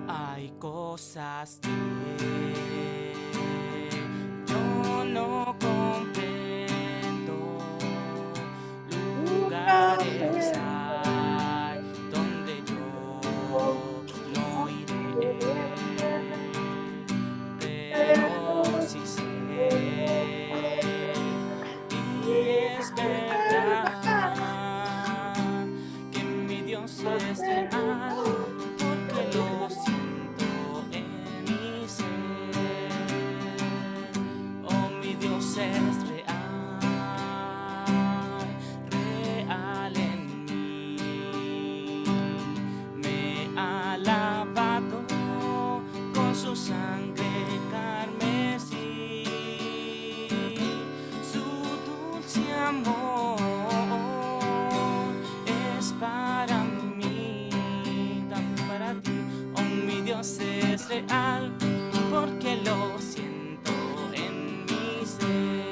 Hay cosas que yo no comprendo, lugares hay donde yo no iré, pero sí sé, y es verdad, que mi Dios es real, porque lo siento en mi ser. Oh, mi Dios es real, real en mí. Me ha lavado con su sangre carmesí, su dulce amor es para mí, también para ti. Oh, mi Dios es real, porque lo siento en mi ser.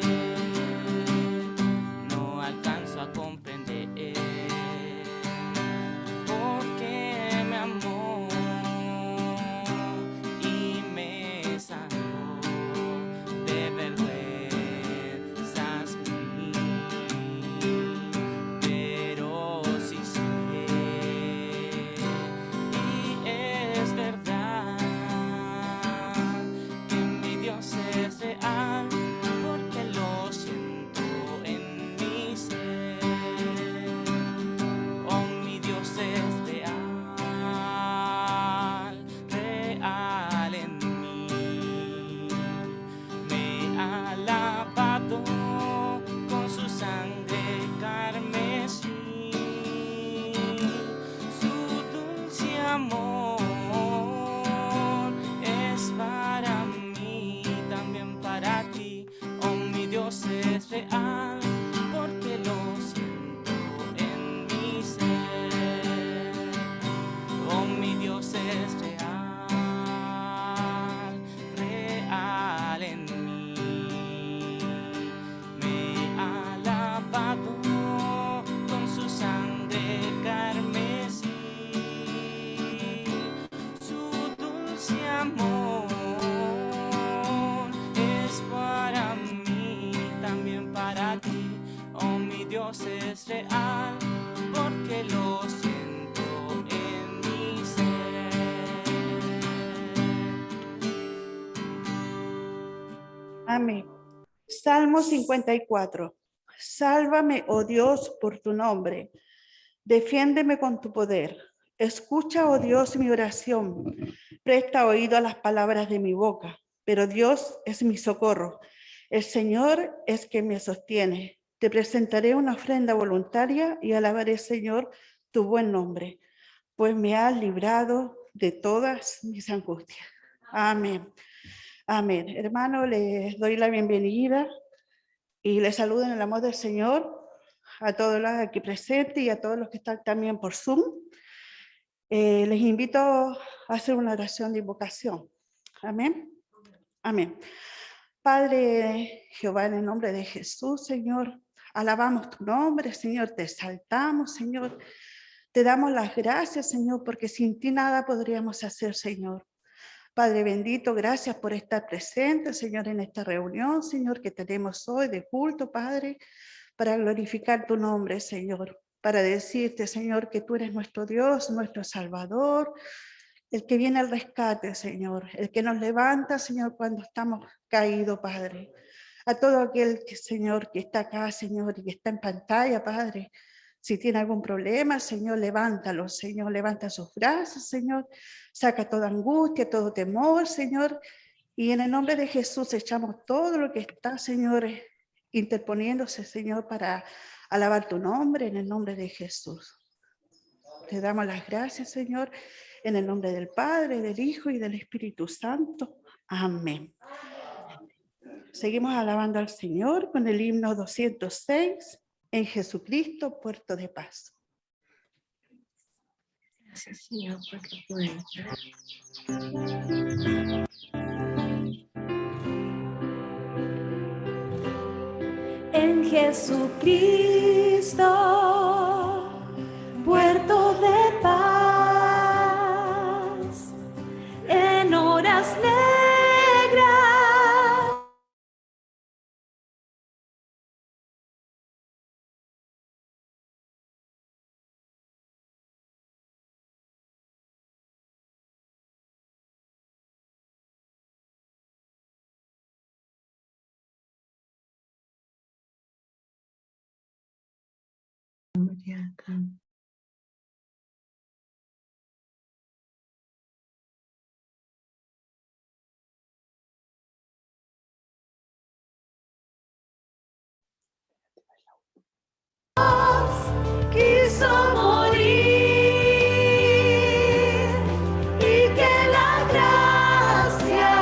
No alcanzo a comprender por qué me amó y me sacó de vergüenzas mil, pero sí sé, y es verdad, que mi Dios es real, porque lo siento en mi ser. Oh, mi Dios es real, real en mí. Me ha lavado con su sangre carmesí, su dulce amor es para mí, también para ti. Oh, mi Dios es real, porque lo siento en mi ser. Oh, mi Dios es real, real en mí. Me ha lavado con su sangre carmesí, su dulce amor es para mí, también para ti. Oh, mi Dios es real, porque lo siento en mi ser. Amén. Salmo 54. Sálvame, oh Dios, por tu nombre. Defiéndeme con tu poder. Escucha, oh Dios, mi oración. Presta oído a las palabras de mi boca. Pero Dios es mi socorro. El Señor es quien me sostiene. Te presentaré una ofrenda voluntaria y alabaré, Señor, tu buen nombre, pues me has librado de todas mis angustias. Amén. Amén. Hermano, les doy la bienvenida y les saludo en el amor del Señor a todos los aquí presentes y a todos los que están también por Zoom. Les invito a hacer una oración de invocación. Amén. Amén. Padre Jehová, en el nombre de Jesús, Señor, alabamos tu nombre, Señor, te exaltamos, Señor. Te damos las gracias, Señor, porque sin ti nada podríamos hacer, Señor. Padre bendito, gracias por estar presente, Señor, en esta reunión, Señor, que tenemos hoy de culto, Padre, para glorificar tu nombre, Señor, para decirte, Señor, que tú eres nuestro Dios, nuestro Salvador, el que viene al rescate, Señor, el que nos levanta, Señor, cuando estamos caídos, Padre. A todo aquel que, Señor, que está acá, Señor, y que está en pantalla, Padre, si tiene algún problema, Señor, levántalo, Señor, levanta sus brazos, Señor, saca toda angustia, todo temor, Señor, y en el nombre de Jesús echamos todo lo que está, Señor, interponiéndose, Señor, para alabar tu nombre, en el nombre de Jesús. Te damos las gracias, Señor, en el nombre del Padre, del Hijo y del Espíritu Santo. Amén. seguimos alabando al Señor con el himno 206, en Jesucristo, puerto de paz. Gracias, Señor, porque puedes. En Jesucristo, puerto de paz, en horas negras. María, acá. Quiso morir y que la gracia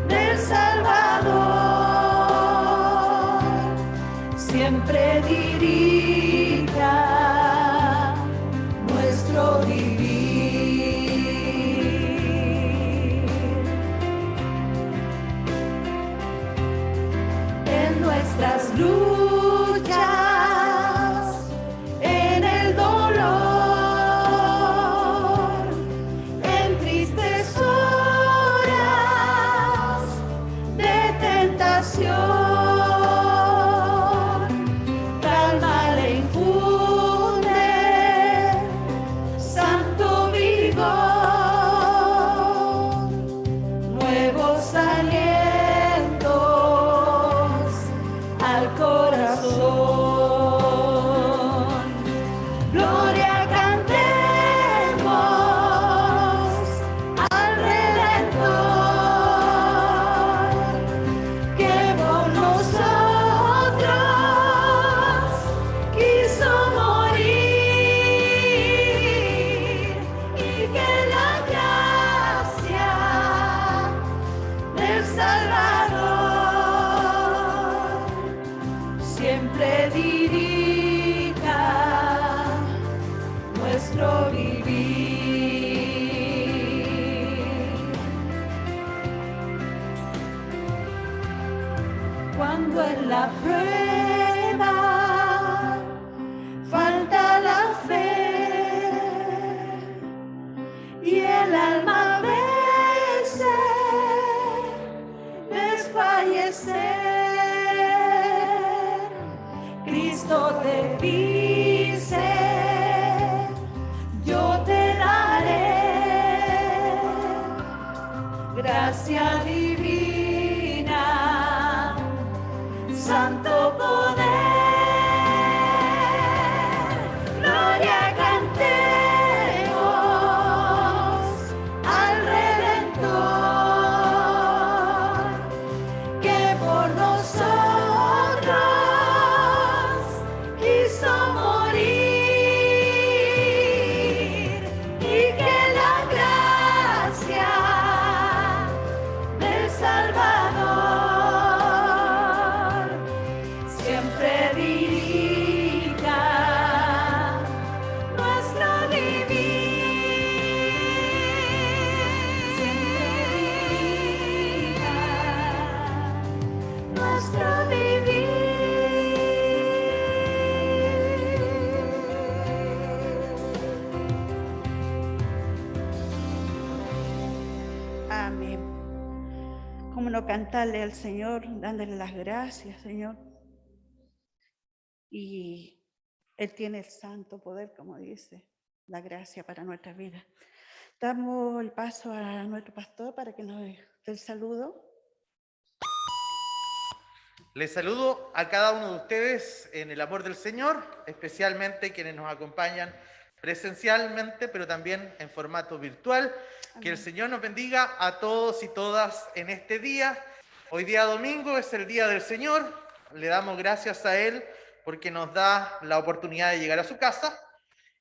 del Salvador siempre dirija nuestro vivir. En nuestras luchas, en el dolor, en tristes horas de tentación, calma le infunde santo vigor, nuevos alientos al corazón. Gloria cantemos al Redentor, que por nosotros quiso morir y que la gracia del Salvador siempre dirija nuestro vivir. Cuando en la prueba falta la fe y el alma a veces desfallecer, Cristo te dice: yo te daré gracia divina, santo poder. Gloria cantemos al Redentor, que por nosotros quiso morir y que la gracia del Salvador siempre dirija nuestro vivir. Siempre dirija nuestro vivir. Amén. Cómo no cantarle al Señor, dándole las gracias, Señor. Y Él tiene el santo poder, como dice, la gracia para nuestras vidas. Damos el paso a nuestro pastor para que nos dé el saludo. Les saludo a cada uno de ustedes en el amor del Señor, especialmente quienes nos acompañan presencialmente, pero también en formato virtual. Amén. Que el Señor nos bendiga a todos y todas en este día. Hoy día domingo es el día del Señor. Le damos gracias a Él porque nos da la oportunidad de llegar a su casa.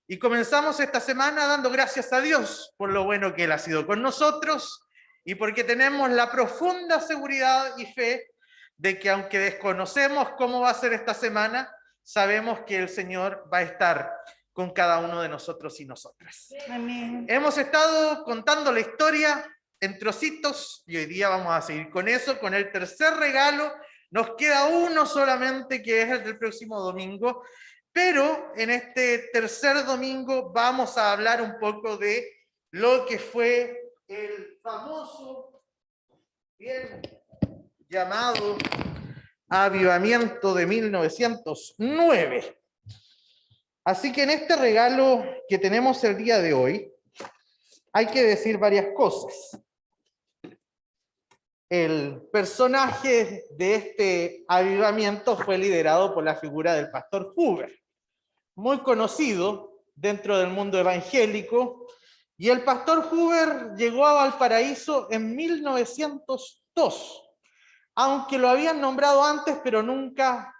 Y comenzamos esta semana dando gracias a Dios por lo bueno que Él ha sido con nosotros y porque tenemos la profunda seguridad y fe de que aunque desconocemos cómo va a ser esta semana, sabemos que el Señor va a estar con cada uno de nosotros y nosotras. Amén. Hemos estado contando la historia en trocitos y hoy día vamos a seguir con eso, con el tercer regalo. Nos queda uno solamente, que es el del próximo domingo, pero en este tercer domingo vamos a hablar un poco de lo que fue el famoso, bien llamado avivamiento de 1909. Así que en este regalo que tenemos el día de hoy, hay que decir varias cosas. El personaje de este avivamiento fue liderado por la figura del pastor Huber, muy conocido dentro del mundo evangélico, y el pastor Huber llegó a Valparaíso en 1902, aunque lo habían nombrado antes, pero nunca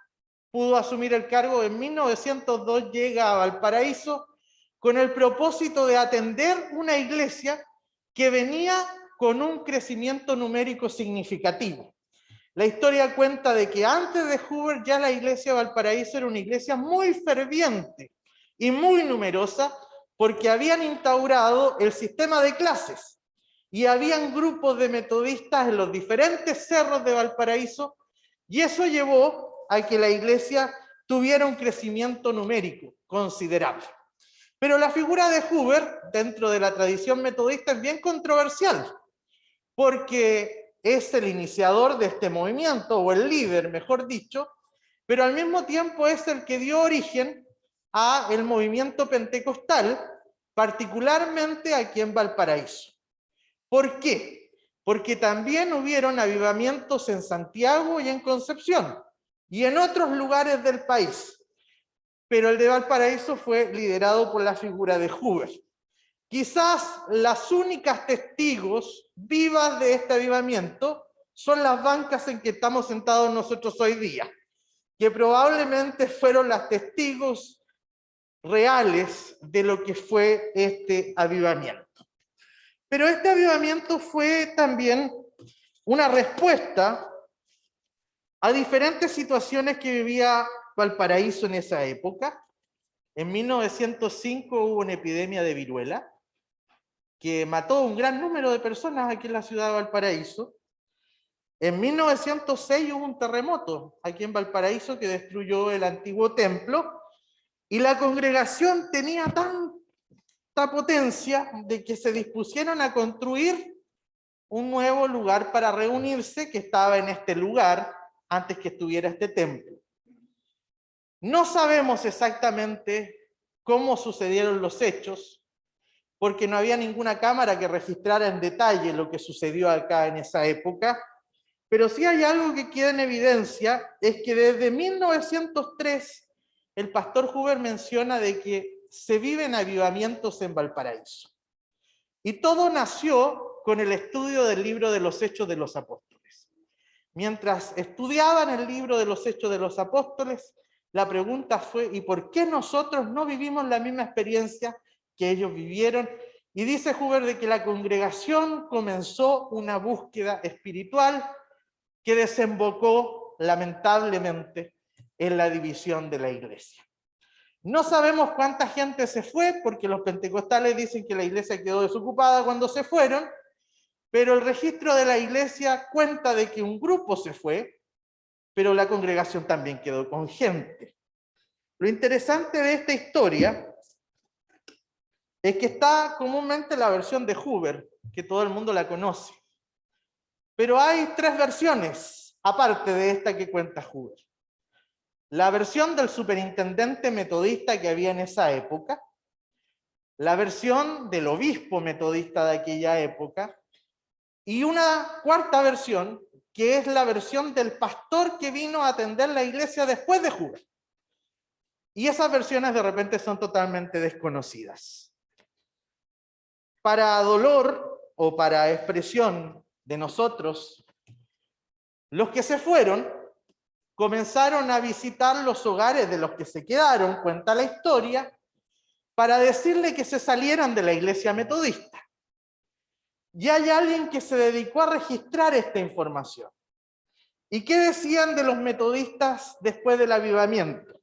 pudo asumir el cargo. En 1902 llega a Valparaíso con el propósito de atender una iglesia que venía con un crecimiento numérico significativo. La historia cuenta de que antes de Huber ya la iglesia de Valparaíso era una iglesia muy ferviente y muy numerosa, porque habían instaurado el sistema de clases y habían grupos de metodistas en los diferentes cerros de Valparaíso, y eso llevó a que la iglesia tuviera un crecimiento numérico considerable. Pero la figura de Huber dentro de la tradición metodista es bien controversial, porque es el iniciador de este movimiento, o el líder, mejor dicho, pero al mismo tiempo es el que dio origen a el movimiento pentecostal, particularmente aquí en Valparaíso. ¿Por qué? Porque también hubieron avivamientos en Santiago y en Concepción, y en otros lugares del país, pero el de Valparaíso fue liderado por la figura de Huber. Quizás las únicas testigos vivas de este avivamiento son las bancas en que estamos sentados nosotros hoy día, que probablemente fueron las testigos reales de lo que fue este avivamiento. Pero este avivamiento fue también una respuesta a diferentes situaciones que vivía Valparaíso en esa época. En 1905 hubo una epidemia de viruela que mató a un gran número de personas aquí en la ciudad de Valparaíso. En 1906 hubo un terremoto aquí en Valparaíso que destruyó el antiguo templo, y la congregación tenía tanta potencia de que se dispusieron a construir un nuevo lugar para reunirse, que estaba en este lugar antes que estuviera este templo. No sabemos exactamente cómo sucedieron los hechos, porque no había ninguna cámara que registrara en detalle lo que sucedió acá en esa época, pero sí hay algo que queda en evidencia, es que desde 1903 el pastor Huber menciona de que se viven avivamientos en Valparaíso. Y todo nació con el estudio del libro de los Hechos de los Apóstoles. Mientras estudiaban el libro de los Hechos de los Apóstoles, la pregunta fue, ¿y por qué nosotros no vivimos la misma experiencia que ellos vivieron? Y dice Huber de que la congregación comenzó una búsqueda espiritual que desembocó lamentablemente en la división de la iglesia. No sabemos cuánta gente se fue, porque los pentecostales dicen que la iglesia quedó desocupada cuando se fueron, pero el registro de la iglesia cuenta de que un grupo se fue, pero la congregación también quedó con gente. Lo interesante de esta historia es que está comúnmente la versión de Huber, que todo el mundo la conoce, pero hay tres versiones, aparte de esta que cuenta Huber. La versión del superintendente metodista que había en esa época, la versión del obispo metodista de aquella época, y una cuarta versión, que es la versión del pastor que vino a atender la iglesia después de Huber. Y esas versiones de repente son totalmente desconocidas. Para dolor o para expresión de nosotros, los que se fueron comenzaron a visitar los hogares de los que se quedaron, cuenta la historia, para decirle que se salieran de la iglesia metodista. y hay alguien que se dedicó a registrar esta información. ¿Y qué decían de los metodistas después del avivamiento?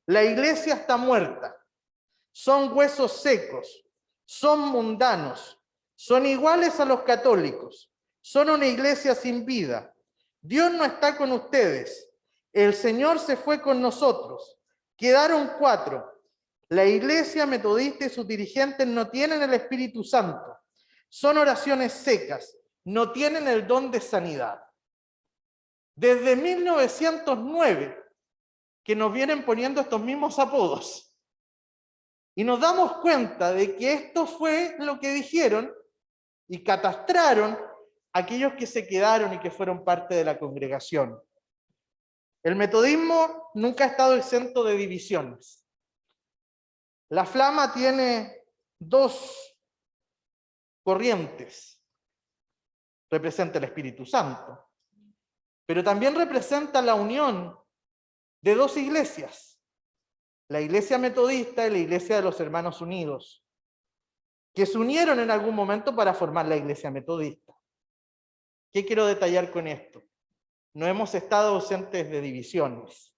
La iglesia está muerta, son huesos secos, son mundanos, son iguales a los católicos, son una iglesia sin vida. Dios no está con ustedes, el Señor se fue con nosotros, quedaron 4. La iglesia metodista y sus dirigentes no tienen el Espíritu Santo, son oraciones secas, no tienen el don de sanidad. Desde 1909 que nos vienen poniendo estos mismos apodos. Y nos damos cuenta de que esto fue lo que dijeron y catastraron aquellos que se quedaron y que fueron parte de la congregación. El metodismo nunca ha estado exento de divisiones. La flama tiene 2 corrientes. Representa el Espíritu Santo, pero también representa la unión de 2 iglesias, la iglesia metodista y la iglesia de los Hermanos Unidos, que se unieron en algún momento para formar la iglesia metodista. ¿Qué quiero detallar con esto? No hemos estado ausentes de divisiones,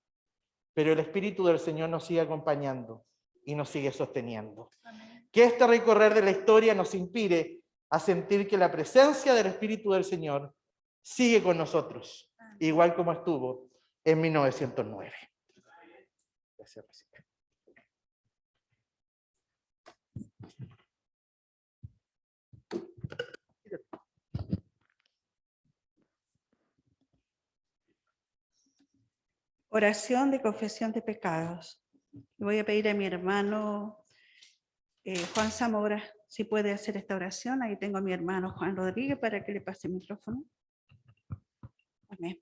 pero el Espíritu del Señor nos sigue acompañando y nos sigue sosteniendo. Amén. Que este recorrer de la historia nos inspire a sentir que la presencia del Espíritu del Señor sigue con nosotros, igual como estuvo en 1909. Gracias, presidente. Oración de confesión de pecados. Voy a pedir a mi hermano Juan Zamora si puede hacer esta oración. Ahí tengo a mi hermano Juan Rodríguez para que le pase el micrófono. Amén.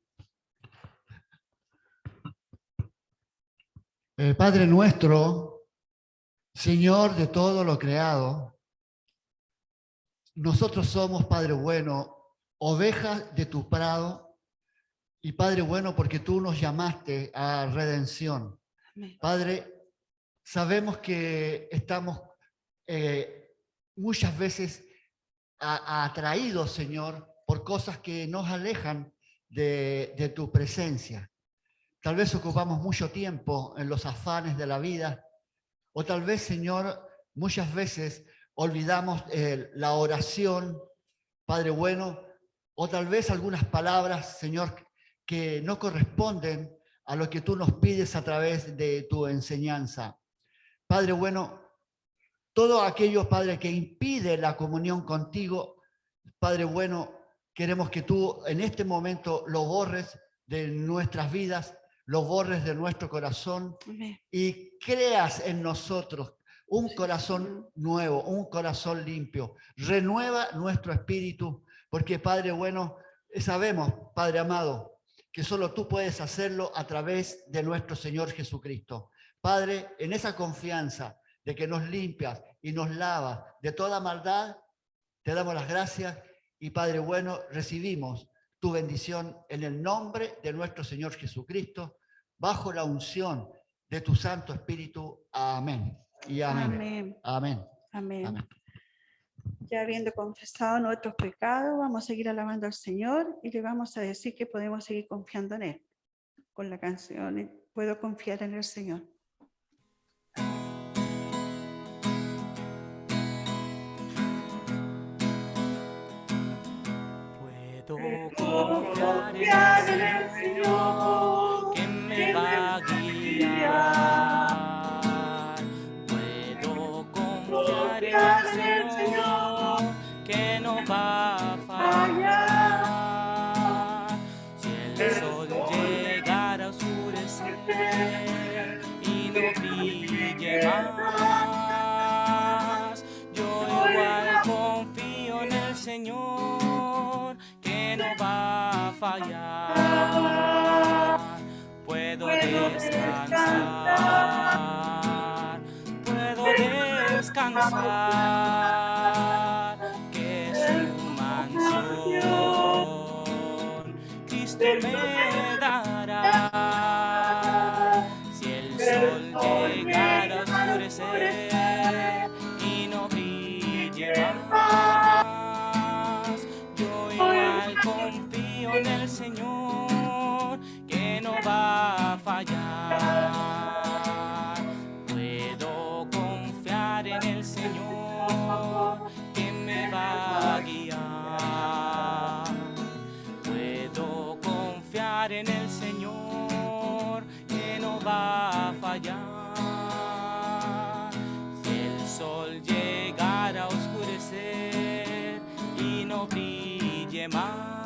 Padre nuestro, Señor de todo lo creado, nosotros somos, Padre bueno, ovejas de tu prado, y Padre bueno, porque tú nos llamaste a redención. Amén. Padre, sabemos que estamos muchas veces atraídos, Señor, por cosas que nos alejan de tu presencia. Tal vez ocupamos mucho tiempo en los afanes de la vida, o tal vez, Señor, muchas veces olvidamos la oración, Padre bueno, o tal vez algunas palabras, Señor, que no corresponden a lo que tú nos pides a través de tu enseñanza. Padre bueno, todo aquello, Padre, que impide la comunión contigo, Padre bueno, queremos que tú en este momento lo borres de nuestras vidas, lo borres de nuestro corazón. Amén. Y creas en nosotros un corazón nuevo, un corazón limpio. Renueva nuestro espíritu, porque Padre bueno, sabemos, Padre amado, que solo tú puedes hacerlo a través de nuestro Señor Jesucristo. Padre, en esa confianza de que nos limpias y nos lavas de toda maldad, te damos las gracias y Padre bueno, recibimos tu bendición en el nombre de nuestro Señor Jesucristo, bajo la unción de tu Santo Espíritu. Amén. Y amén. Amén. Amén. Amén. Amén. Ya habiendo confesado nuestros pecados, vamos a seguir alabando al Señor y le vamos a decir que podemos seguir confiando en Él. Con la canción, puedo confiar en el Señor. Puedo confiar en el Señor, que me va a guiar. Puedo confiar en el Señor, que no va a fallar. Si el sol llegara a oscurecer y no brille más, yo igual confío en el Señor, que no va a fallar. Puedo descansar, que su mansión Cristo me dará. Si el sol llegara a oscurecer y no brille más, en el Señor, que no va a fallar. Puedo confiar en el Señor, que me va a guiar. Puedo confiar en el Señor, que no va a fallar. Si el sol llegara a oscurecer y no brille más,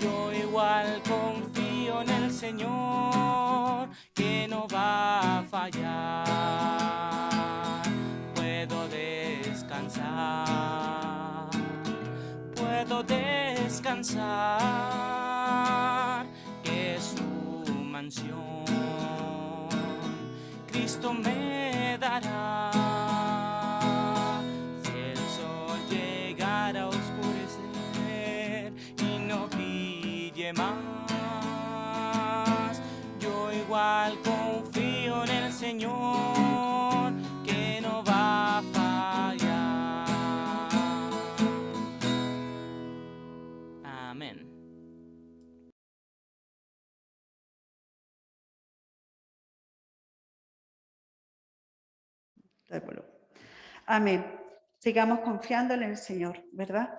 yo igual confío en el Señor, que no va a fallar. Puedo descansar, puedo descansar, que su mansión Cristo me dará. Si el sol llegara a oscurecer y no brille más, yo igual confío en el Señor, que no va a fallar. Amén. Amén. Sigamos confiando en el Señor, ¿verdad?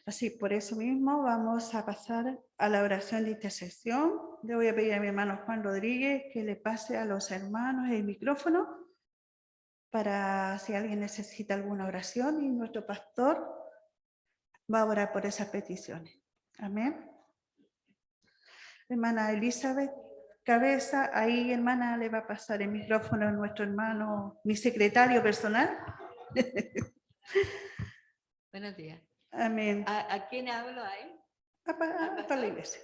Así, por eso mismo vamos a pasar a la oración de intercesión. Le voy a pedir a mi hermano Juan Rodríguez que le pase a los hermanos el micrófono para si alguien necesita alguna oración, y nuestro pastor va a orar por esas peticiones. Amén. Hermana Elizabeth Cabeza, ahí hermana le va a pasar el micrófono a nuestro hermano, mi secretario personal. Buenos días. Amén. ¿A quién hablo ahí? Para la iglesia.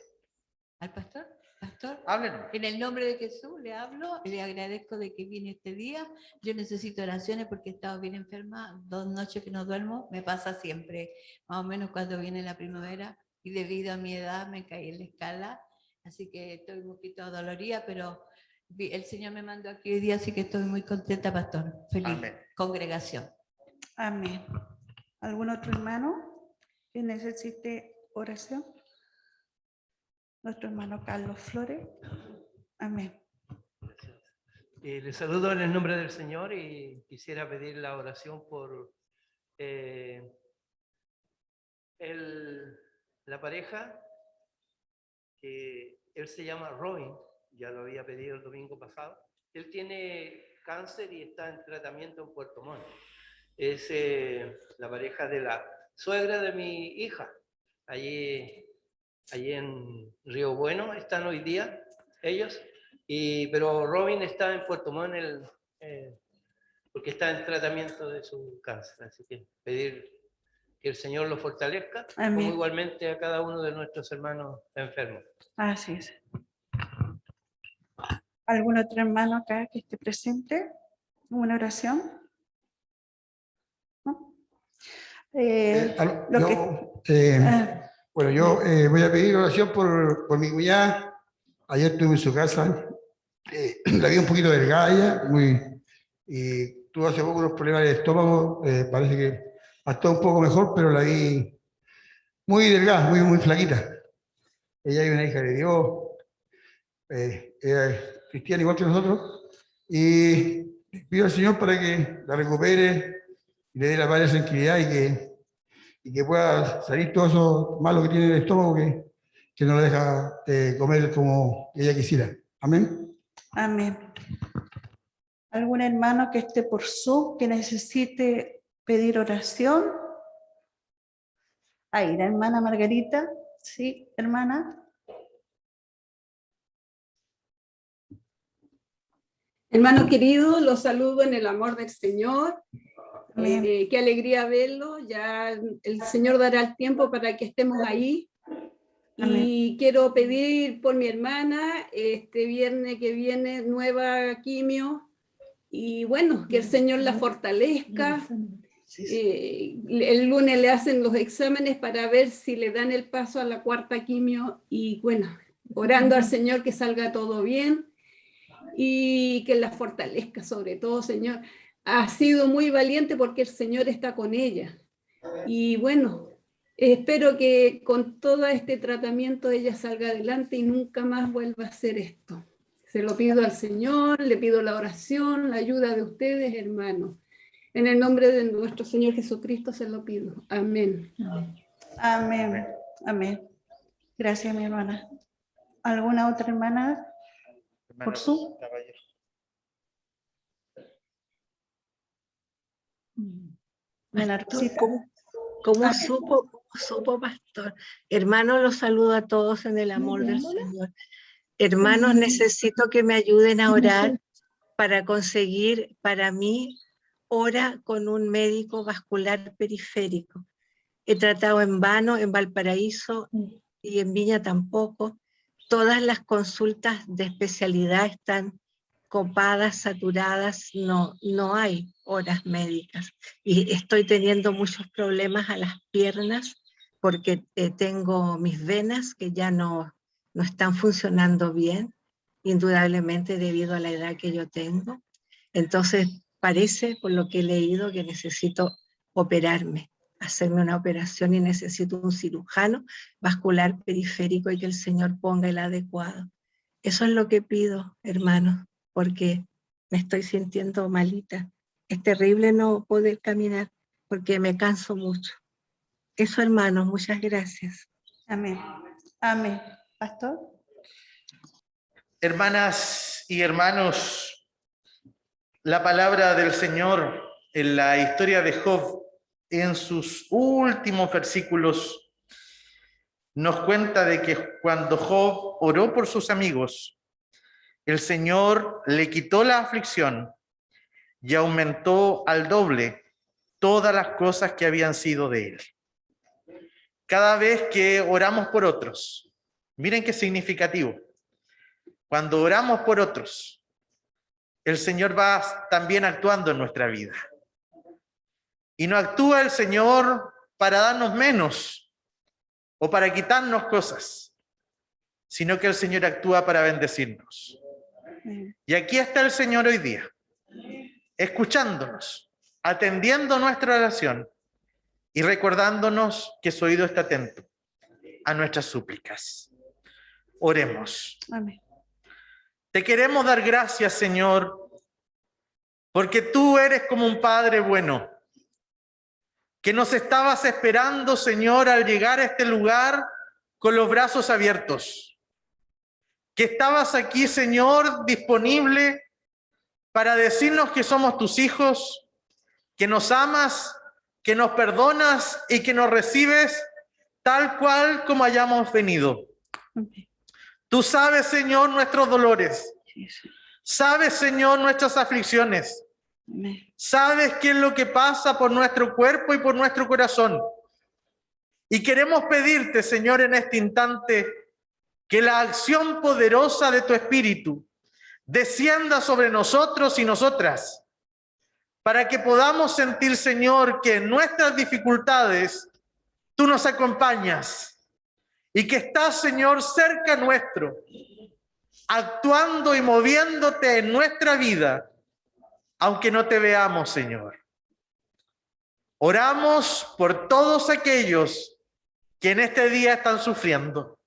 ¿Al pastor? Pastor, Háblenos. en el nombre de Jesús le hablo y le agradezco de que viene este día. Yo necesito oraciones porque he estado bien enferma, 2 noches que no duermo, me pasa siempre, más o menos cuando viene la primavera, y debido a mi edad me caí en la escala, así que estoy un poquito dolorida, pero el Señor me mandó aquí hoy día, así que estoy muy contenta, pastor. Feliz Amén. congregación. Amén. ¿Algún otro hermano que necesite oración? Nuestro hermano Carlos Flores. Amén. Les saludo en el nombre del Señor y quisiera pedir la oración por la pareja, que él se llama Robin, ya lo había pedido el domingo pasado. Él tiene cáncer y está en tratamiento en Puerto Montt. Es la pareja de la suegra de mi hija. Allí en Río Bueno están hoy día ellos, pero Robin está en Puerto Montt porque está en tratamiento de su cáncer. Así que pedir que el Señor lo fortalezca, Amén. como igualmente a cada uno de nuestros hermanos enfermos. Así es. ¿Algún otro hermano acá que esté presente? ¿Una oración? ¿No? Bueno, yo voy a pedir oración por mi cuñada. Ayer estuve en su casa, la vi un poquito delgada ella, y tuvo hace poco unos problemas de estómago, parece que ha estado un poco mejor, pero la vi muy delgada, muy flaquita. Ella es una hija de Dios, ella es cristiana igual que nosotros, y pido al Señor para que la recupere y le dé la paz y la tranquilidad, y que pueda salir todo eso malo que tiene en el estómago, que no la deja comer como ella quisiera. Amén. Amén. ¿Algún hermano que esté por Zoom que necesite pedir oración? Ahí, la hermana Margarita. Sí, hermana. Hermano querido, los saludo en el amor del Señor. Amén. Qué alegría verlo. Ya el Señor dará el tiempo para que estemos ahí. Y quiero pedir por mi hermana, este viernes que viene, nueva quimio. Y bueno, que el Señor la fortalezca. El lunes le hacen los exámenes para ver si le dan el paso a la 4ª quimio. Y bueno, orando al Señor que salga todo bien. Y que la fortalezca sobre todo, Señor. Ha sido muy valiente porque el Señor está con ella. Y bueno, Espero que con todo este tratamiento ella salga adelante y nunca más vuelva a hacer esto. Se lo pido al Señor, le pido la oración, la ayuda de ustedes, hermanos. En el nombre de nuestro Señor Jesucristo se lo pido. Amén. Amén. Amén. Gracias, mi hermana. ¿Alguna otra hermana? Por su. Pastor, ¿cómo supo, pastor? Hermanos, los saludo a todos en el amor del Señor. Hermanos, necesito que me ayuden a orar para conseguir para mí hora con un médico vascular periférico. He tratado en vano en Valparaíso y en Viña tampoco. Todas las consultas de especialidad están copadas, saturadas, no hay horas médicas. Y estoy teniendo muchos problemas a las piernas porque tengo mis venas que ya no están funcionando bien, indudablemente debido a la edad que yo tengo. Entonces parece, por lo que he leído, que necesito operarme, hacerme una operación y necesito un cirujano vascular periférico y que el Señor ponga el adecuado. Eso es lo que pido, hermanos, porque me estoy sintiendo malita. Es terrible no poder caminar porque me canso mucho. Eso, hermanos, muchas gracias. Amén. Amén. Pastor. Hermanas y hermanos, la palabra del Señor en la historia de Job, en sus últimos versículos, nos cuenta de que cuando Job oró por sus amigos, el Señor le quitó la aflicción y aumentó al doble todas las cosas que habían sido de él. Cada vez que oramos por otros, miren qué significativo. Cuando oramos por otros, el Señor va también actuando en nuestra vida. Y no actúa el Señor para darnos menos o para quitarnos cosas, sino que el Señor actúa para bendecirnos. Y aquí está el Señor hoy día, escuchándonos, atendiendo nuestra oración y recordándonos que su oído está atento a nuestras súplicas. Oremos. Amén. Te queremos dar gracias, Señor, porque tú eres como un Padre bueno, que nos estabas esperando, Señor, al llegar a este lugar con los brazos abiertos. Que estabas aquí, Señor, disponible para decirnos que somos tus hijos, que nos amas, que nos perdonas y que nos recibes tal cual como hayamos venido. Tú sabes, Señor, nuestros dolores. Sabes, Señor, nuestras aflicciones. Sabes qué es lo que pasa por nuestro cuerpo y por nuestro corazón. Y queremos pedirte, Señor, en este instante, que la acción poderosa de tu Espíritu descienda sobre nosotros y nosotras, para que podamos sentir, Señor, que en nuestras dificultades tú nos acompañas y que estás, Señor, cerca nuestro, actuando y moviéndote en nuestra vida, aunque no te veamos, Señor. Oramos por todos aquellos que en este día están sufriendo.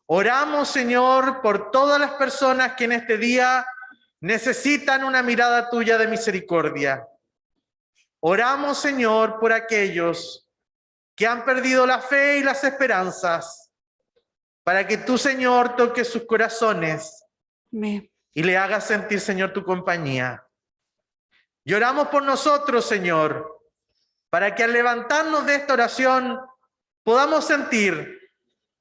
Oramos, Señor, por todas las personas que en este día necesitan una mirada tuya de misericordia. Oramos, Señor, por aquellos que han perdido la fe y las esperanzas, para que tú, Señor, toques sus corazones y le hagas sentir, Señor, tu compañía. Y oramos por nosotros, Señor, para que al levantarnos de esta oración podamos sentir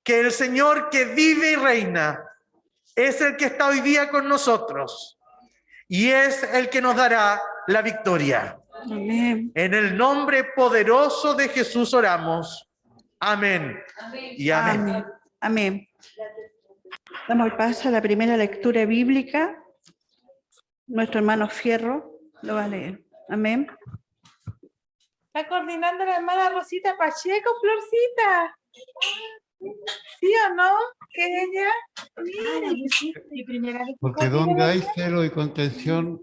que el Señor que vive y reina es el que está hoy día con nosotros y es el que nos dará la victoria. Amén. En el nombre poderoso de Jesús oramos. Amén. Y amén. Amén. Amén. Damos el paso a la primera lectura bíblica. Nuestro hermano Fierro lo va a leer. Amén. Está coordinando la hermana Rosita Pacheco, Florcita. ¿Sí o no? Que ella. Mira, Porque donde hay celo y contención,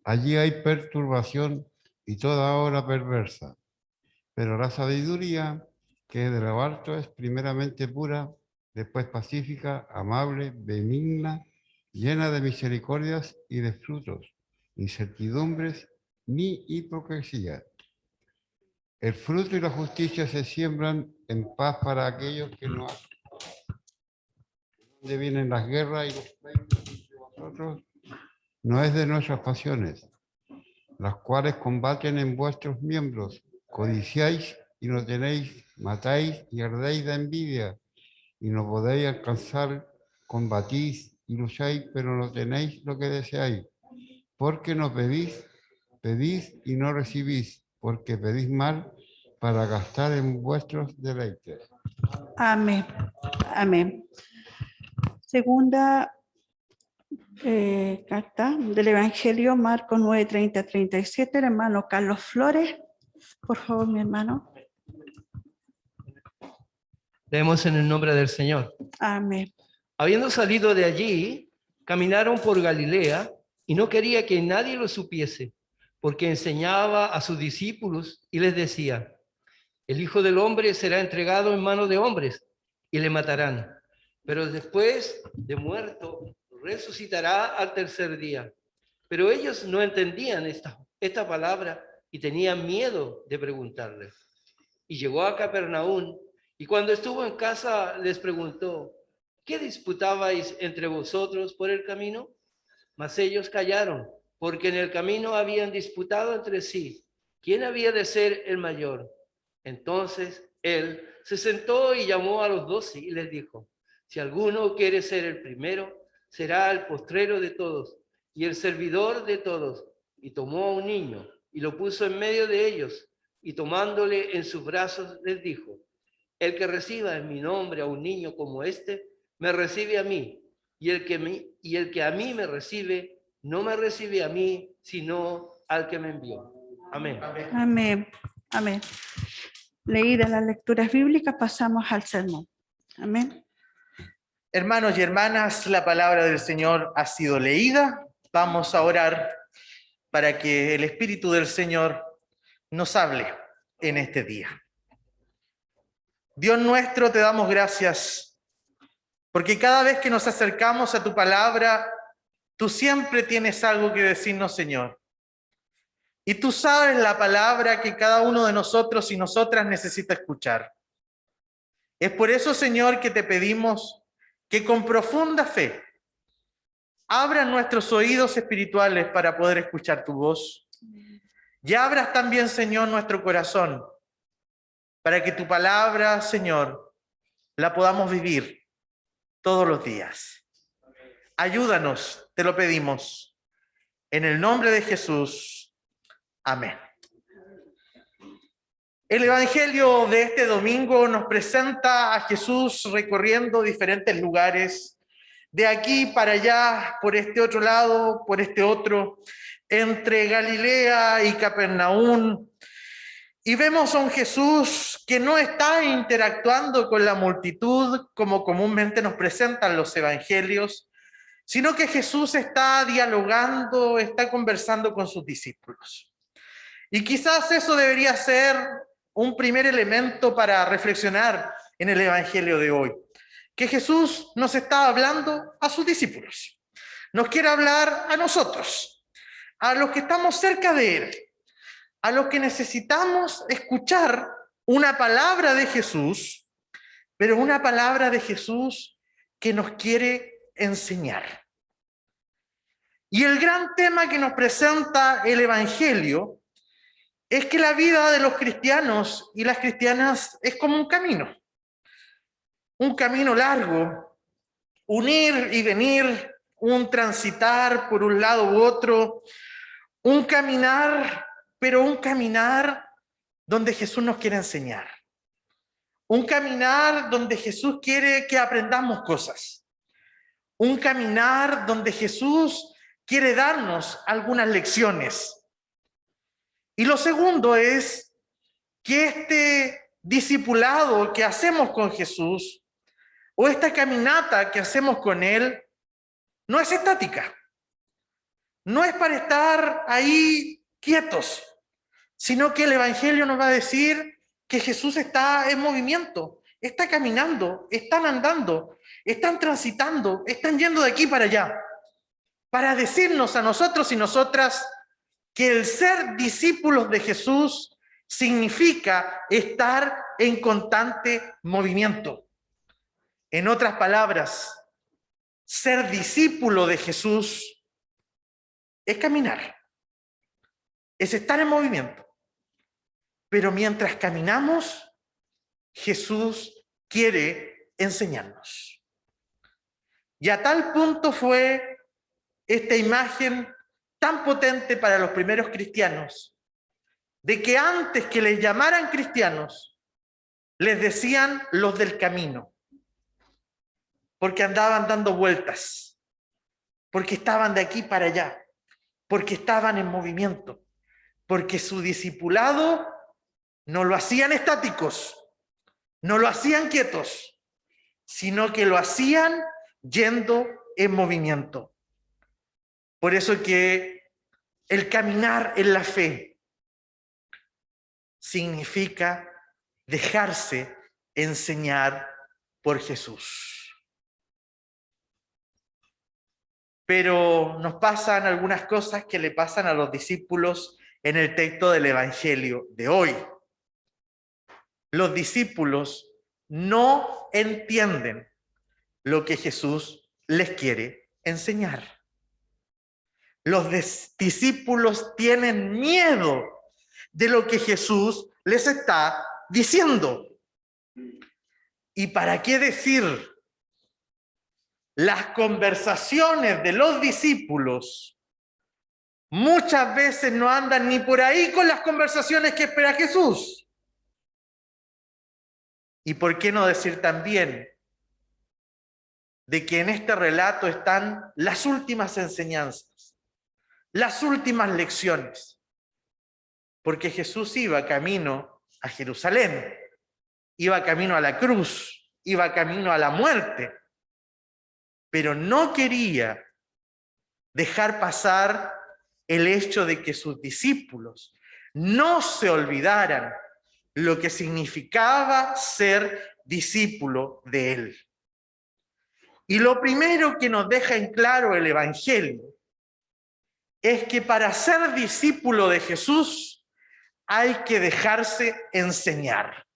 allí hay perturbación y toda obra perversa. Pero la sabiduría que de lo alto es primeramente pura, después pacífica, amable, benigna, llena de misericordias y de frutos, incertidumbres ni hipocresía. El fruto y la justicia se siembran en paz para aquellos que no hacen. ¿De dónde vienen las guerras y los pleitos entre vosotros? No es de nuestras pasiones, las cuales combaten en vuestros miembros. Codiciáis y no tenéis, matáis y ardéis de envidia, y no podéis alcanzar, combatís y lucháis, pero no tenéis lo que deseáis. Porque no pedís, pedís y no recibís, porque pedís mal para gastar en vuestros deleites. Amén. Amén. Segunda carta del Evangelio, Marcos 9:30-37, el hermano Carlos Flores. Por favor, mi hermano. Leemos en el nombre del Señor. Amén. Habiendo salido de allí, caminaron por Galilea y no quería que nadie lo supiese, porque enseñaba a sus discípulos y les decía: el Hijo del Hombre será entregado en manos de hombres y le matarán, pero después de muerto resucitará al tercer día. Pero ellos no entendían esta palabra y tenían miedo de preguntarle. Y llegó a Capernaum, y cuando estuvo en casa les preguntó: ¿qué disputabais entre vosotros por el camino? Mas ellos callaron, porque en el camino habían disputado entre sí quién había de ser el mayor. Entonces él se sentó y llamó a los 12 y les dijo: si alguno quiere ser el primero, será el postrero de todos y el servidor de todos. Y tomó a un niño y lo puso en medio de ellos, y tomándole en sus brazos les dijo: el que reciba en mi nombre a un niño como este, me recibe a mí, y el que a mí me recibe, no me recibe a mí, sino al que me envió. Amén. Amén. Amén. Leídas las lecturas bíblicas, pasamos al sermón. Amén. Hermanos y hermanas, la palabra del Señor ha sido leída. Vamos a orar para que el Espíritu del Señor nos hable en este día. Dios nuestro, te damos gracias, porque cada vez que nos acercamos a tu palabra, tú siempre tienes algo que decirnos, Señor. Y tú sabes la palabra que cada uno de nosotros y nosotras necesita escuchar. Es por eso, Señor, que te pedimos que con profunda fe abras nuestros oídos espirituales para poder escuchar tu voz. Y abras también, Señor, nuestro corazón para que tu palabra, Señor, la podamos vivir todos los días. Ayúdanos, te lo pedimos. En el nombre de Jesús. Amén. El Evangelio de este domingo nos presenta a Jesús recorriendo diferentes lugares, de aquí para allá, por este otro lado, por este otro, entre Galilea y Capernaum. Y vemos a un Jesús que no está interactuando con la multitud como comúnmente nos presentan los evangelios, sino que Jesús está dialogando, está conversando con sus discípulos. Y quizás eso debería ser un primer elemento para reflexionar en el evangelio de hoy, que Jesús nos está hablando a sus discípulos, nos quiere hablar a nosotros, a los que estamos cerca de él, a los que necesitamos escuchar una palabra de Jesús, pero una palabra de Jesús que nos quiere enseñar. Y el gran tema que nos presenta el Evangelio es que la vida de los cristianos y las cristianas es como un camino largo, un ir y venir, un transitar por un lado u otro, un caminar, pero un caminar donde Jesús nos quiere enseñar. Un caminar donde Jesús quiere que aprendamos cosas. Un caminar donde Jesús quiere darnos algunas lecciones. Y lo segundo es que este discipulado que hacemos con Jesús, o esta caminata que hacemos con Él, no es estática. No es para estar ahí quietos, sino que el Evangelio nos va a decir que Jesús está en movimiento, está caminando, están andando, están transitando, están yendo de aquí para allá, para decirnos a nosotros y nosotras que el ser discípulos de Jesús significa estar en constante movimiento. En otras palabras, ser discípulo de Jesús es caminar, es estar en movimiento. Pero mientras caminamos, Jesús quiere enseñarnos. Y a tal punto fue esta imagen tan potente para los primeros cristianos, de que antes que les llamaran cristianos, les decían los del camino, porque andaban dando vueltas, porque estaban de aquí para allá, porque estaban en movimiento, porque su discipulado no lo hacían estáticos, no lo hacían quietos, sino que lo hacían yendo en movimiento. Por eso que el caminar en la fe significa dejarse enseñar por Jesús. Pero nos pasan algunas cosas que le pasan a los discípulos en el texto del Evangelio de hoy. Los discípulos no entienden lo que Jesús les quiere enseñar. Los discípulos tienen miedo de lo que Jesús les está diciendo. ¿Y para qué decir? Las conversaciones de los discípulos muchas veces no andan ni por ahí con las conversaciones que espera Jesús. ¿Y por qué no decir también de que en este relato están las últimas enseñanzas, las últimas lecciones? Porque Jesús iba camino a Jerusalén, iba camino a la cruz, iba camino a la muerte, pero no quería dejar pasar el hecho de que sus discípulos no se olvidaran lo que significaba ser discípulo de él. Y lo primero que nos deja en claro el Evangelio es que para ser discípulo de Jesús hay que dejarse enseñar.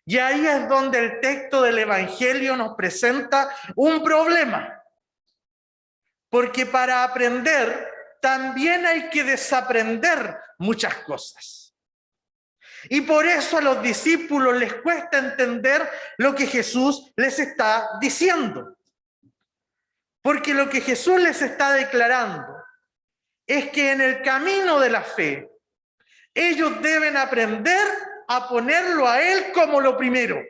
Y ahí es donde el texto del Evangelio nos presenta un problema. Porque para aprender también hay que desaprender muchas cosas. Y por eso a los discípulos les cuesta entender lo que Jesús les está diciendo. Porque lo que Jesús les está declarando es que en el camino de la fe, ellos deben aprender a ponerlo a Él como lo primero.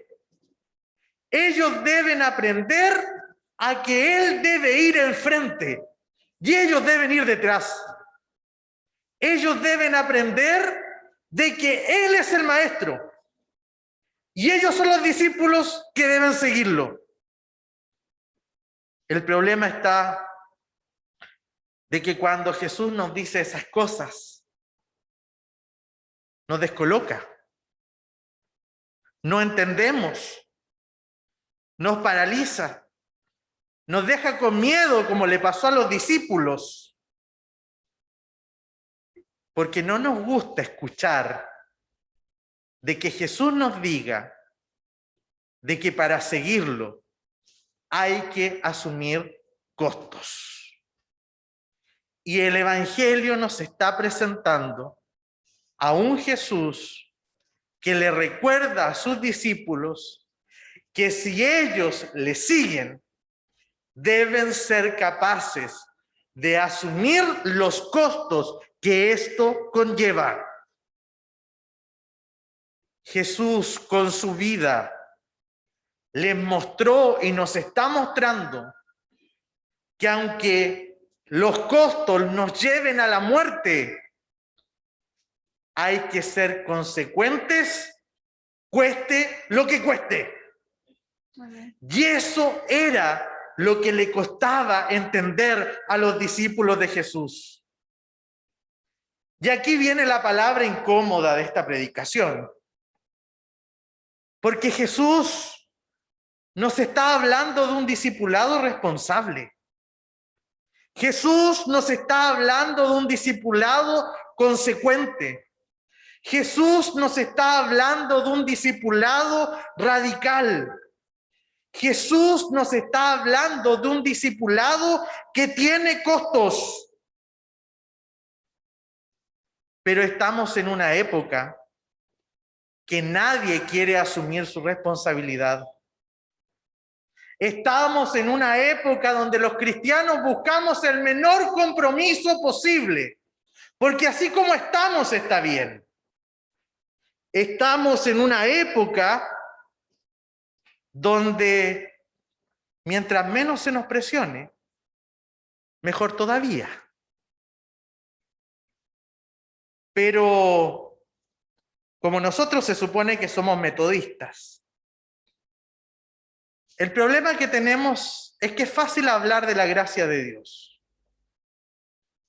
Ellos deben aprender a que Él debe ir enfrente y ellos deben ir detrás. Ellos deben aprender de que Él es el maestro y ellos son los discípulos que deben seguirlo. El problema está de que cuando Jesús nos dice esas cosas, nos descoloca. No entendemos, nos paraliza, nos deja con miedo como le pasó a los discípulos, porque no nos gusta escuchar de que Jesús nos diga de que para seguirlo hay que asumir costos. Y el Evangelio nos está presentando a un Jesús que le recuerda a sus discípulos que si ellos le siguen, deben ser capaces de asumir los costos que esto conlleva. Jesús con su vida les mostró y nos está mostrando que aunque los costos nos lleven a la muerte, hay que ser consecuentes, cueste lo que cueste. Y eso era lo que le costaba entender a los discípulos de Jesús. Y aquí viene la palabra incómoda de esta predicación. Porque Jesús nos está hablando de un discipulado responsable. Jesús nos está hablando de un discipulado consecuente. Jesús nos está hablando de un discipulado radical. Jesús nos está hablando de un discipulado que tiene costos. Pero estamos en una época que nadie quiere asumir su responsabilidad. Estamos en una época donde los cristianos buscamos el menor compromiso posible, porque así como estamos está bien. Estamos en una época donde mientras menos se nos presione, mejor todavía. Pero como nosotros se supone que somos metodistas, el problema que tenemos es que es fácil hablar de la gracia de Dios.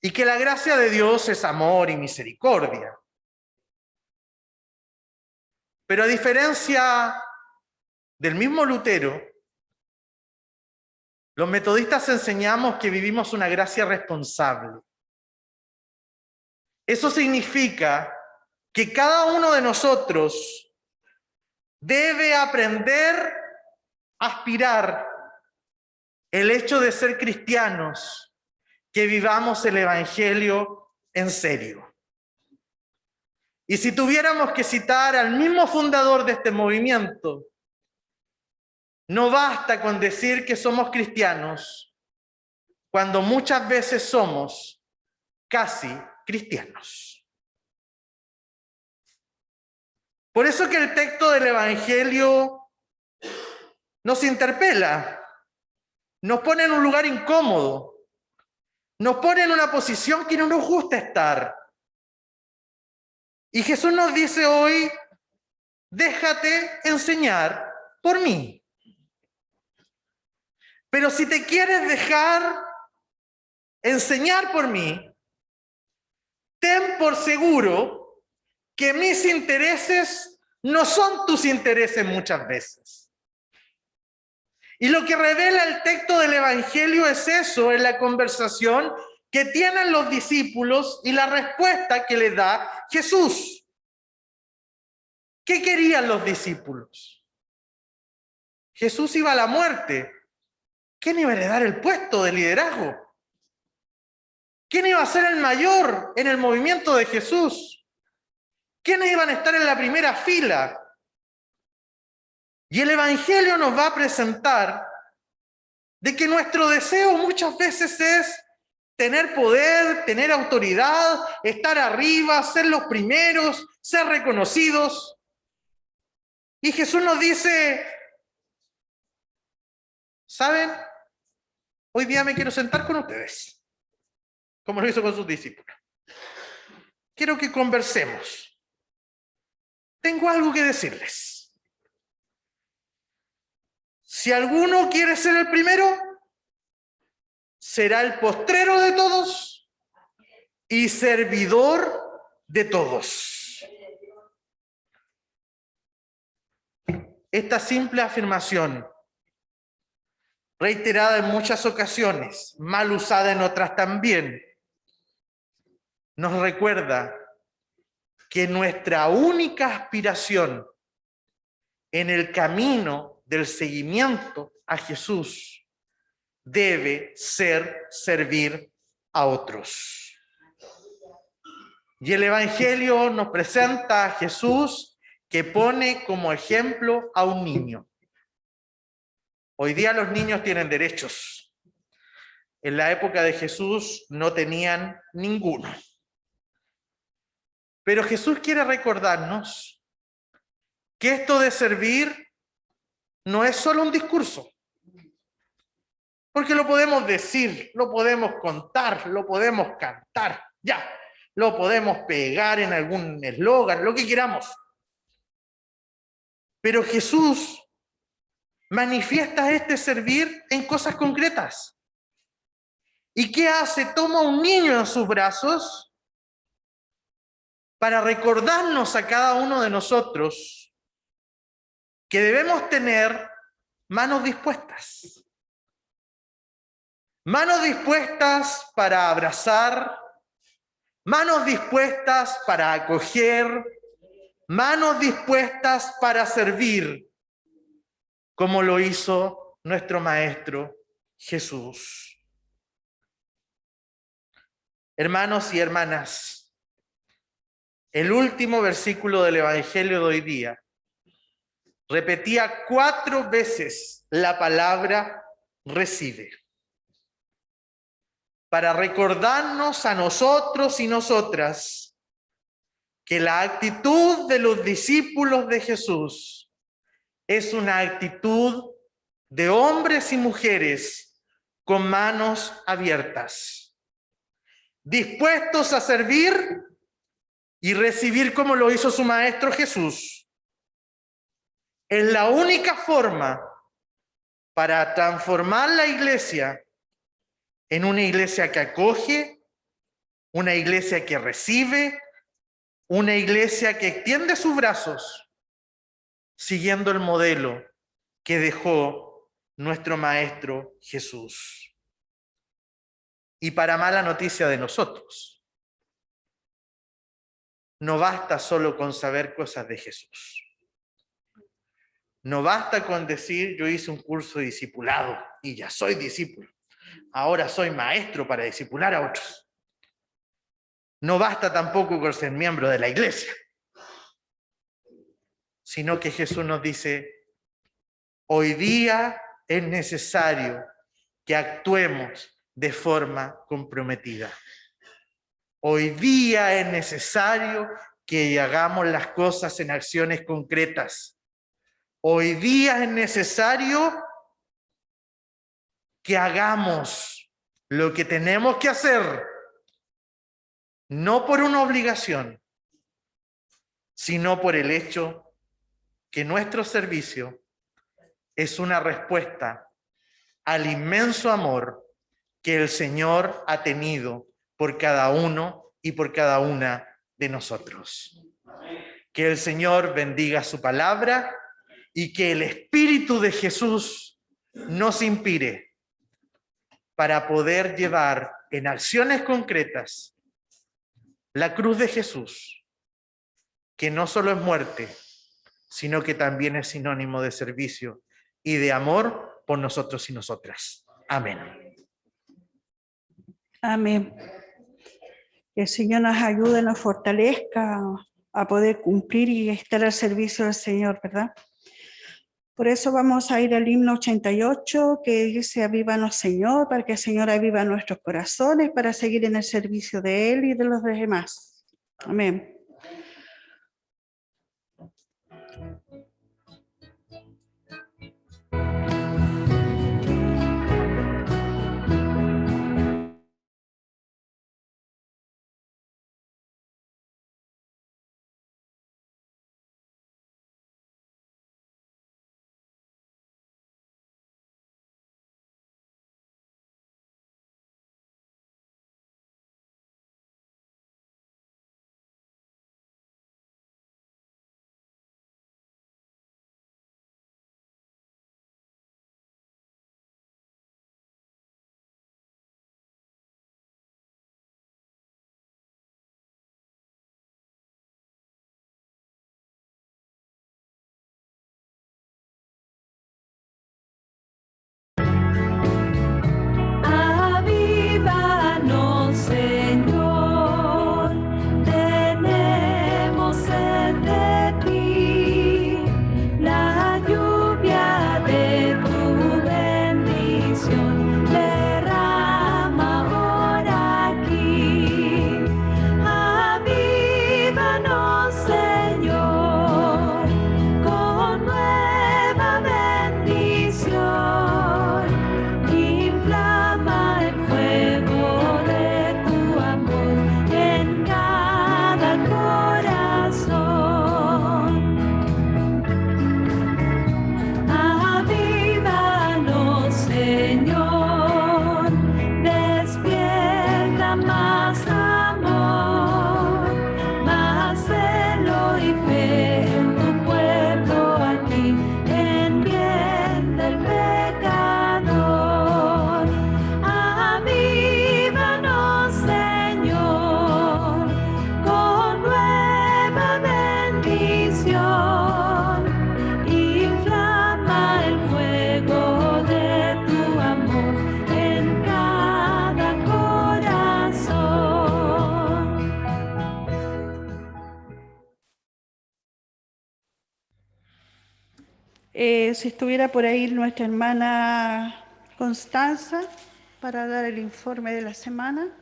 Y que la gracia de Dios es amor y misericordia. Pero a diferencia del mismo Lutero, los metodistas enseñamos que vivimos una gracia responsable. Eso significa que cada uno de nosotros debe aprender a aspirar el hecho de ser cristianos, que vivamos el Evangelio en serio. Y si tuviéramos que citar al mismo fundador de este movimiento, no basta con decir que somos cristianos, cuando muchas veces somos casi cristianos. Por eso que el texto del Evangelio nos interpela, nos pone en un lugar incómodo, nos pone en una posición que no nos gusta estar. Y Jesús nos dice hoy, déjate enseñar por mí. Pero si te quieres dejar enseñar por mí, ten por seguro que mis intereses no son tus intereses muchas veces. Y lo que revela el texto del Evangelio es eso, en la conversación que tienen los discípulos y la respuesta que les da Jesús. ¿Qué querían los discípulos? Jesús iba a la muerte. ¿Quién iba a heredar el puesto de liderazgo? ¿Quién iba a ser el mayor en el movimiento de Jesús? ¿Quiénes iban a estar en la primera fila? Y el Evangelio nos va a presentar de que nuestro deseo muchas veces es tener poder, tener autoridad, estar arriba, ser los primeros, ser reconocidos. Y Jesús nos dice, ¿saben? Hoy día me quiero sentar con ustedes, como lo hizo con sus discípulos. Quiero que conversemos. Tengo algo que decirles. Si alguno quiere ser el primero, será el postrero de todos y servidor de todos. Esta simple afirmación, reiterada en muchas ocasiones, mal usada en otras también, nos recuerda que nuestra única aspiración en el camino del seguimiento a Jesús debe ser servir a otros. Y el Evangelio nos presenta a Jesús que pone como ejemplo a un niño. Hoy día los niños tienen derechos. En la época de Jesús no tenían ninguno. Pero Jesús quiere recordarnos que esto de servir no es solo un discurso, porque lo podemos decir, lo podemos contar, lo podemos cantar, ya, lo podemos pegar en algún eslogan, lo que queramos. Pero Jesús manifiesta este servir en cosas concretas. ¿Y qué hace? Toma un niño en sus brazos para recordarnos a cada uno de nosotros que debemos tener manos dispuestas. Manos dispuestas para abrazar, manos dispuestas para acoger, manos dispuestas para servir, como lo hizo nuestro Maestro Jesús. Hermanos y hermanas, el último versículo del Evangelio de hoy día repetía 4 veces la palabra recibe, para recordarnos a nosotros y nosotras que la actitud de los discípulos de Jesús es una actitud de hombres y mujeres con manos abiertas, dispuestos a servir y recibir como lo hizo su Maestro Jesús. Es la única forma para transformar la iglesia en una iglesia que acoge, una iglesia que recibe, una iglesia que extiende sus brazos, siguiendo el modelo que dejó nuestro Maestro Jesús. Y para mala noticia de nosotros, no basta solo con saber cosas de Jesús. No basta con decir, yo hice un curso de discipulado y ya soy discípulo. Ahora soy maestro para discipular a otros. No basta tampoco con ser miembro de la iglesia, sino que Jesús nos dice, hoy día es necesario que actuemos de forma comprometida. Hoy día es necesario que hagamos las cosas en acciones concretas. Hoy día es necesario que hagamos lo que tenemos que hacer, no por una obligación, sino por el hecho que nuestro servicio es una respuesta al inmenso amor que el Señor ha tenido por cada uno y por cada una de nosotros. Que el Señor bendiga su palabra y que el Espíritu de Jesús nos inspire para poder llevar en acciones concretas la cruz de Jesús, que no solo es muerte, sino que también es sinónimo de servicio y de amor por nosotros y nosotras. Amén. Amén. Que el Señor nos ayude, nos fortalezca a poder cumplir y estar al servicio del Señor, ¿verdad? Por eso vamos a ir al himno 88, que dice avívanos Señor, para que el Señor aviva nuestros corazones, para seguir en el servicio de Él y de los demás. Amén. Si estuviera por ahí nuestra hermana Constanza para dar el informe de la semana.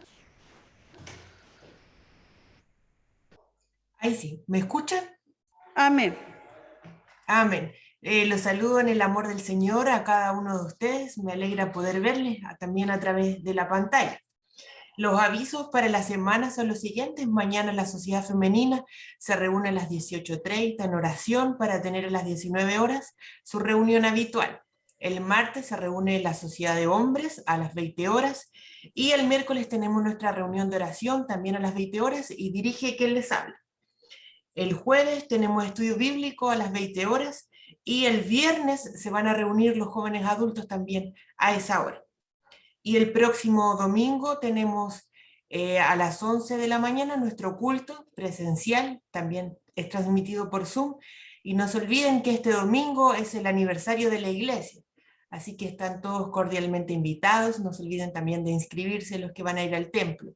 Ahí sí, ¿me escuchan? Amén. Amén. Los saludo en el amor del Señor a cada uno de ustedes. Me alegra poder verles también a través de la pantalla. Los avisos para la semana son los siguientes. Mañana la Sociedad Femenina se reúne a las 18:30 en oración para tener a las 19 horas su reunión habitual. El martes se reúne la Sociedad de Hombres a las 20 horas y el miércoles tenemos nuestra reunión de oración también a las 20 horas y dirige quien les habla. El jueves tenemos estudio bíblico a las 20 horas y el viernes se van a reunir los jóvenes adultos también a esa hora. Y el próximo domingo tenemos a las 11 de la mañana nuestro culto presencial, también es transmitido por Zoom. Y no se olviden que este domingo es el aniversario de la iglesia, así que están todos cordialmente invitados. No se olviden también de inscribirse los que van a ir al templo.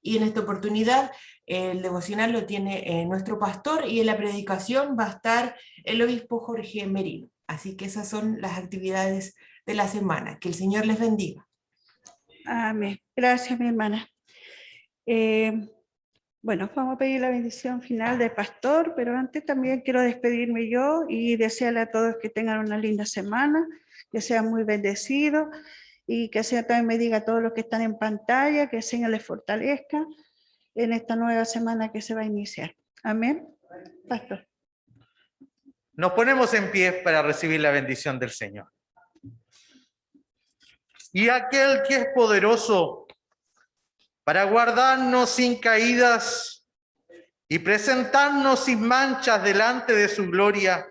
Y en esta oportunidad el devocional lo tiene nuestro pastor y en la predicación va a estar el obispo Jorge Merino. Así que esas son las actividades de la semana. Que el Señor les bendiga. Amén. Gracias, mi hermana. Bueno, vamos a pedir la bendición final del pastor, pero antes también quiero despedirme yo y desearle a todos que tengan una linda semana, que sean muy bendecidos y que el Señor también me diga a todos los que están en pantalla, que el Señor les fortalezca en esta nueva semana que se va a iniciar. Amén. Pastor. Nos ponemos en pie para recibir la bendición del Señor. Y aquel que es poderoso para guardarnos sin caídas y presentarnos sin manchas delante de su gloria,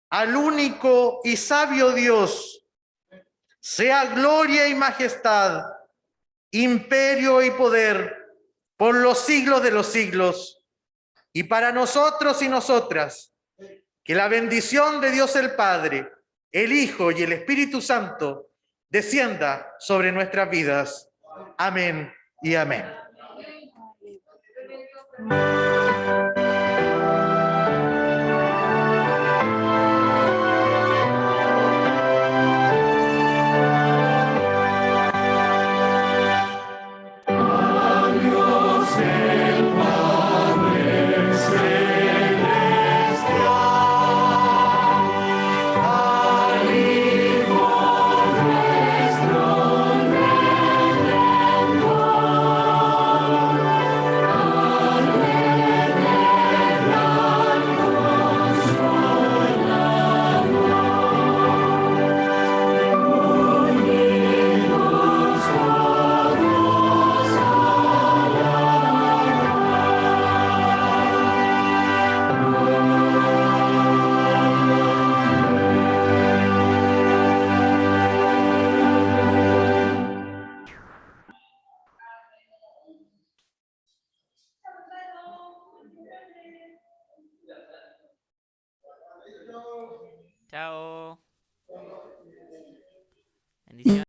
al único y sabio Dios, sea gloria y majestad, imperio y poder por los siglos de los siglos. Y para nosotros y nosotras, que la bendición de Dios el Padre, el Hijo y el Espíritu Santo descienda sobre nuestras vidas. Amén y amén. Chao. Bendiciones.